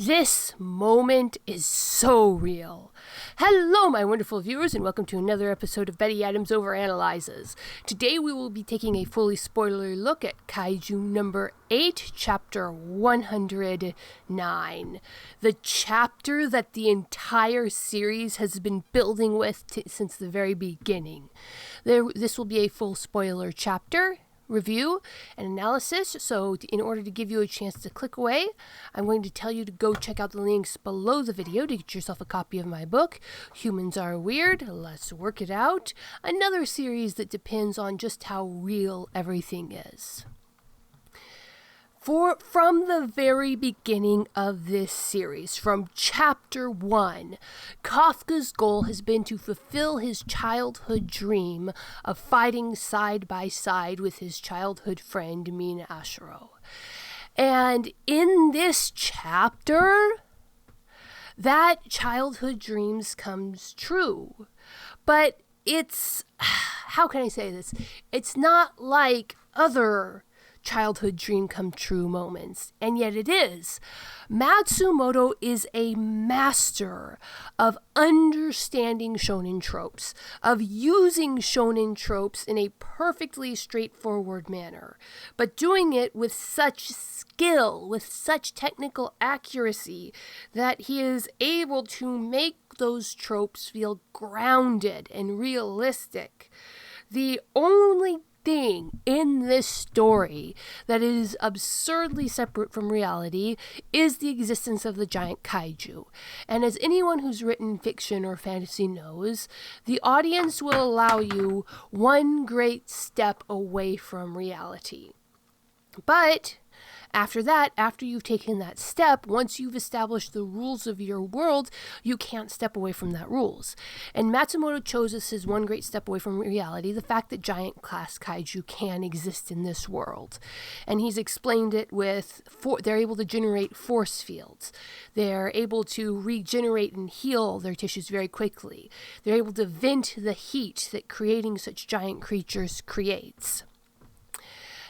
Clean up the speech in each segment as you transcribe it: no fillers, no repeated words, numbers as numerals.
This moment is so real. Hello, my wonderful viewers, and welcome to another episode of Betty Adams Overanalyzes. Today we will be taking a fully spoiler look at Kaiju number 8, chapter 109. The chapter that the entire series has been building with since the very beginning. This will be a full spoiler chapter review and analysis, so in order to give you a chance to click away, I'm going to tell you to go check out the links below the video to get yourself a copy of my book, Humans Are Weird, Let's Work It Out, another series that depends on just how real everything is. From the very beginning of this series, from chapter 1, Kafka's goal has been to fulfill his childhood dream of fighting side by side with his childhood friend Mina Ashiro. And in this chapter, that childhood dreams comes true. But it's, how can I say this? It's not like other childhood dream come true moments, and yet it is. Matsumoto is a master of understanding shonen tropes, of using shonen tropes in a perfectly straightforward manner, but doing it with such skill, with such technical accuracy, that he is able to make those tropes feel grounded and realistic. The only thing in this story that is absurdly separate from reality is the existence of the giant kaiju. And as anyone who's written fiction or fantasy knows, the audience will allow you one great step away from reality. But after that, after you've taken that step, once you've established the rules of your world, you can't step away from that rules. And Matsumoto chose as his one great step away from reality the fact that giant class kaiju can exist in this world. And he's explained it with, they're able to generate force fields. They're able to regenerate and heal their tissues very quickly. They're able to vent the heat that creating such giant creatures creates.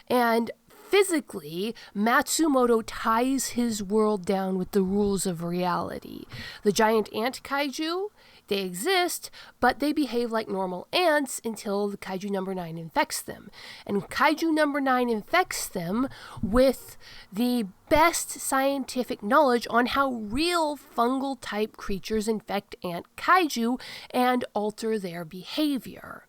And physically, Matsumoto ties his world down with the rules of reality. The giant ant kaiju, they exist, but they behave like normal ants until the kaiju number 9 infects them. And kaiju number 9 infects them with the best scientific knowledge on how real fungal type creatures infect ant kaiju and alter their behavior.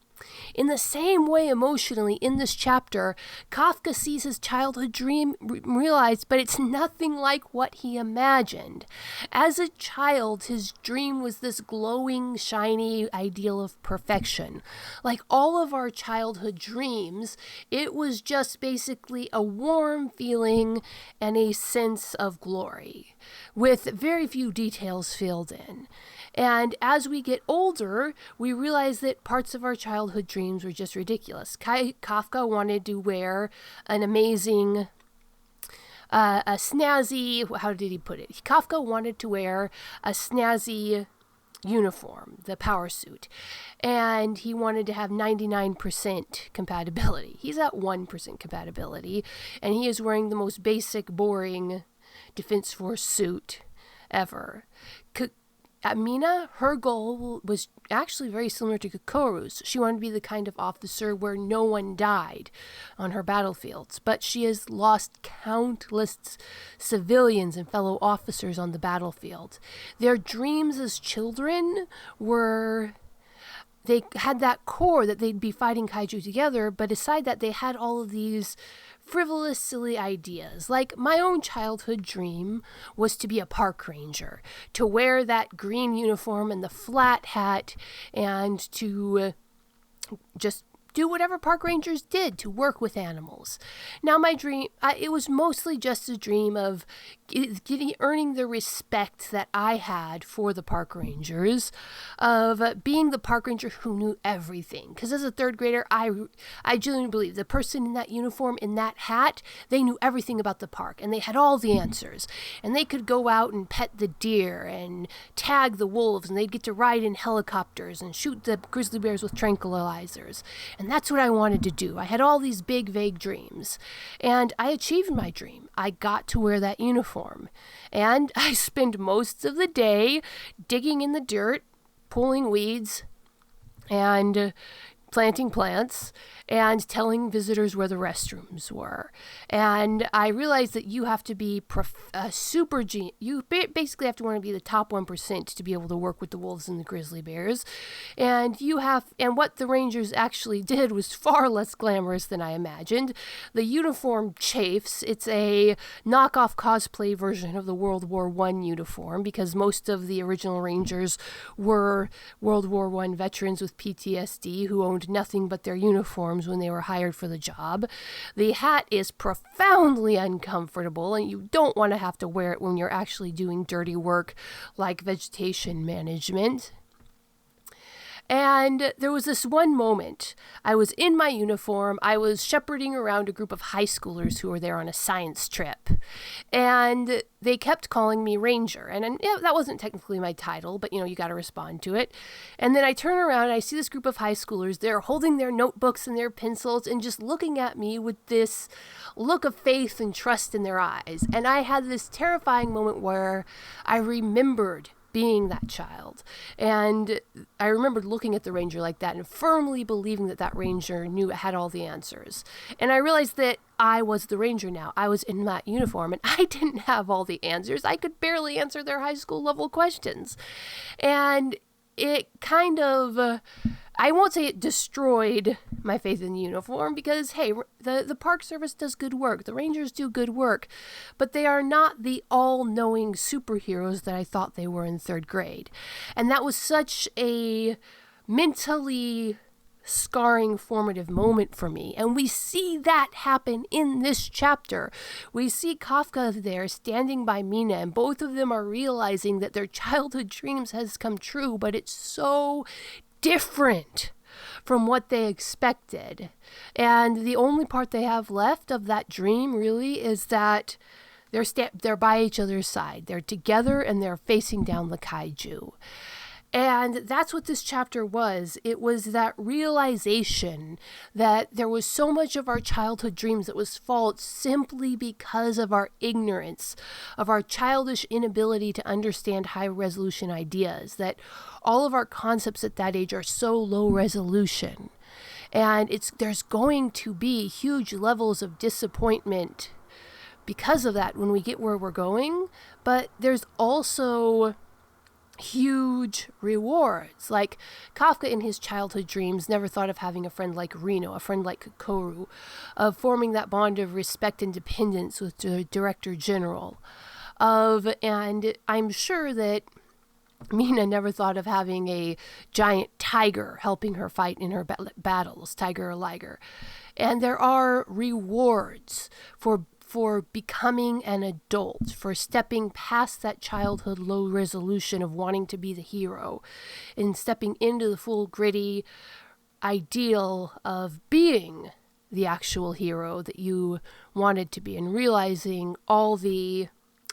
In the same way, emotionally, in this chapter, Kafka sees his childhood dream realized, but it's nothing like what he imagined. As a child, his dream was this glowing, shiny ideal of perfection. Like all of our childhood dreams, it was just basically a warm feeling and a sense of glory, with very few details filled in. And as we get older, we realize that parts of our childhood dreams were just ridiculous. Kafka wanted to wear an amazing, a snazzy, how did he put it? Kafka wanted to wear a snazzy uniform, the power suit, and he wanted to have 99% compatibility. He's at 1% compatibility, and he is wearing the most basic, boring Defense Force suit ever. Mina, her goal was actually very similar to Kokoro's. She wanted to be the kind of officer where no one died on her battlefields, but she has lost countless civilians and fellow officers on the battlefield. Their dreams as children were, they had that core that they'd be fighting kaiju together, but aside that, they had all of these frivolous, silly ideas. Like, my own childhood dream was to be a park ranger, to wear that green uniform and the flat hat, and to just do whatever park rangers did to work with animals. Now, my dream, it was mostly just a dream of earning the respect that I had for the park rangers, of being the park ranger who knew everything. Because as a third grader, I genuinely believe the person in that uniform, in that hat, they knew everything about the park, and they had all the answers. And they could go out and pet the deer and tag the wolves, and they'd get to ride in helicopters and shoot the grizzly bears with tranquilizers. And that's what I wanted to do. I had all these big, vague dreams. And I achieved my dream. I got to wear that uniform. And I spent most of the day digging in the dirt, pulling weeds, and planting plants, and telling visitors where the restrooms were. And I realized that you have to be you basically have to want to be the top 1% to be able to work with the wolves and the grizzly bears. And what the Rangers actually did was far less glamorous than I imagined. The uniform chafes. It's a knockoff cosplay version of the World War I uniform, because most of the original Rangers were World War I veterans with PTSD who owned nothing but their uniforms when they were hired for the job. The hat is profoundly uncomfortable, and you don't want to have to wear it when you're actually doing dirty work like vegetation management. And there was this one moment. I was in my uniform. I was shepherding around a group of high schoolers who were there on a science trip. And they kept calling me Ranger. And that wasn't technically my title, but you got to respond to it. And then I turn around and I see this group of high schoolers. They're holding their notebooks and their pencils and just looking at me with this look of faith and trust in their eyes. And I had this terrifying moment where I remembered being that child. And I remembered looking at the Ranger like that and firmly believing that Ranger had all the answers. And I realized that I was the Ranger now. I was in that uniform and I didn't have all the answers. I could barely answer their high school level questions. And it kind of, I won't say it destroyed my faith in the uniform, because, hey, the Park Service does good work. The Rangers do good work. But they are not the all-knowing superheroes that I thought they were in third grade. And that was such a mentally scarring, formative moment for me. And we see that happen in this chapter. We see Kafka there standing by Mina, and both of them are realizing that their childhood dreams has come true, but it's so different from what they expected. And the only part they have left of that dream really is that they're by each other's side. They're together and they're facing down the Kaiju. And that's what this chapter was. It was that realization that there was so much of our childhood dreams that was false simply because of our ignorance, of our childish inability to understand high-resolution ideas, that all of our concepts at that age are so low resolution. And there's going to be huge levels of disappointment because of that when we get where we're going, but there's also huge rewards. Like Kafka in his childhood dreams never thought of having a friend like Reno, a friend like Kokoru, of forming that bond of respect and dependence with the Director General. And I'm sure that Mina never thought of having a giant tiger helping her fight in her battles, tiger or liger. And there are rewards for becoming an adult, for stepping past that childhood low resolution of wanting to be the hero and stepping into the full gritty ideal of being the actual hero that you wanted to be, and realizing all the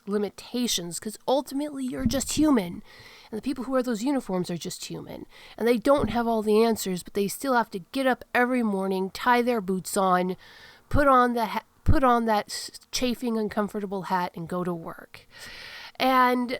limitations, because ultimately you're just human. And the people who wear those uniforms are just human. And they don't have all the answers, but they still have to get up every morning, tie their boots on, put on that chafing, uncomfortable hat and go to work. And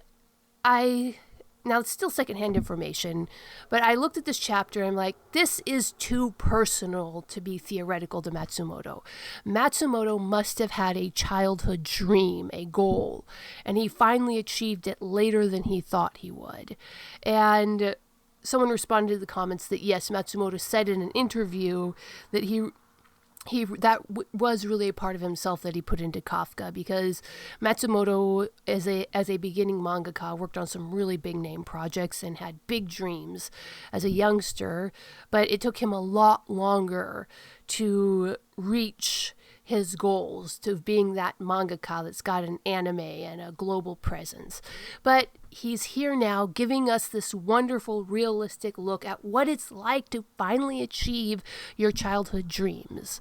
now it's still secondhand information, but I looked at this chapter and I'm like, this is too personal to be theoretical to Matsumoto. Matsumoto must have had a childhood dream, a goal, and he finally achieved it later than he thought he would. And someone responded to the comments that yes, Matsumoto said in an interview that was really a part of himself that he put into Kafka, because Matsumoto, as a beginning mangaka, worked on some really big name projects and had big dreams as a youngster, but it took him a lot longer to reach his goals, to being that mangaka that's got an anime and a global presence. But he's here now giving us this wonderful, realistic look at what it's like to finally achieve your childhood dreams.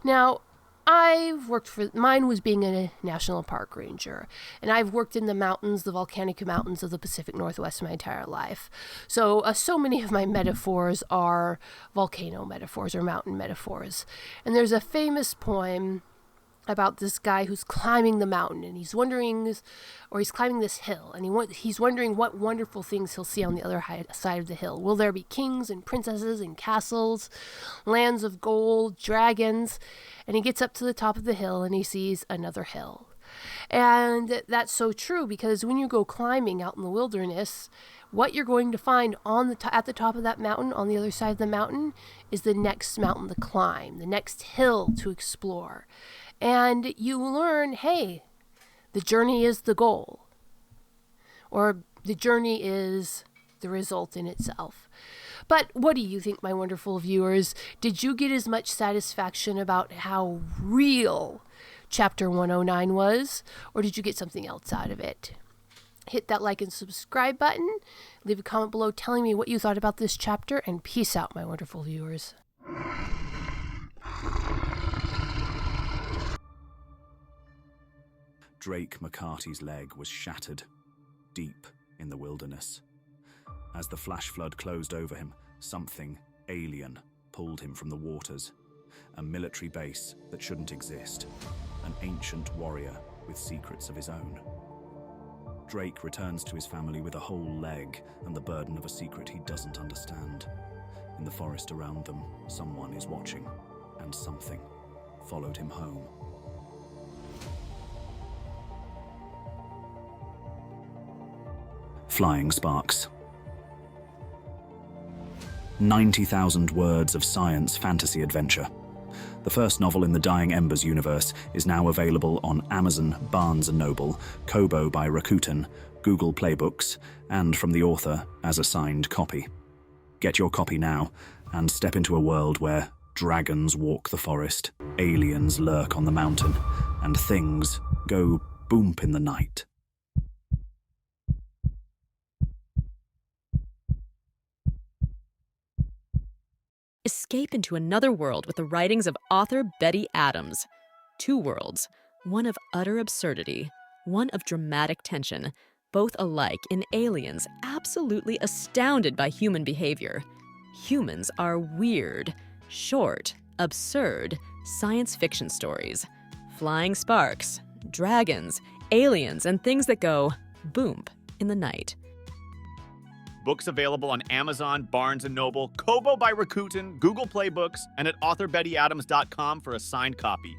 Now, mine was being a national park ranger, and I've worked in the mountains, the volcanic mountains of the Pacific Northwest my entire life. So many of my metaphors are volcano metaphors or mountain metaphors. And there's a famous poem about this guy who's climbing the mountain, and he's climbing this hill, and he's wondering what wonderful things he'll see on the other side of the hill. Will there be kings and princesses and castles, lands of gold, dragons? And he gets up to the top of the hill and he sees another hill. And that's so true, because when you go climbing out in the wilderness, what you're going to find at the top of that mountain, on the other side of the mountain, is the next mountain to climb, the next hill to explore. And you learn, hey, the journey is the goal, or the journey is the result in itself. But what do you think, my wonderful viewers? Did you get as much satisfaction about how real Chapter 109 was, or did you get something else out of it? Hit that like and subscribe button. Leave a comment below telling me what you thought about this chapter, and peace out, my wonderful viewers. Drake McCarty's leg was shattered, deep in the wilderness. As the flash flood closed over him, something alien pulled him from the waters. A military base that shouldn't exist. An ancient warrior with secrets of his own. Drake returns to his family with a whole leg and the burden of a secret he doesn't understand. In the forest around them, someone is watching, and something followed him home. Flying Sparks. 90,000 words of science fantasy adventure. The first novel in the Dying Embers universe is now available on Amazon, Barnes & Noble, Kobo by Rakuten, Google Play Books, and from the author as a signed copy. Get your copy now and step into a world where dragons walk the forest, aliens lurk on the mountain, and things go boomp in the night. Escape into another world with the writings of author Betty Adams. Two worlds, one of utter absurdity, one of dramatic tension, both alike in aliens absolutely astounded by human behavior. Humans are weird, short, absurd science fiction stories. Flying sparks, dragons, aliens, and things that go boomp in the night. Books available on Amazon, Barnes & Noble, Kobo by Rakuten, Google Play Books, and at authorBettyAdams.com for a signed copy.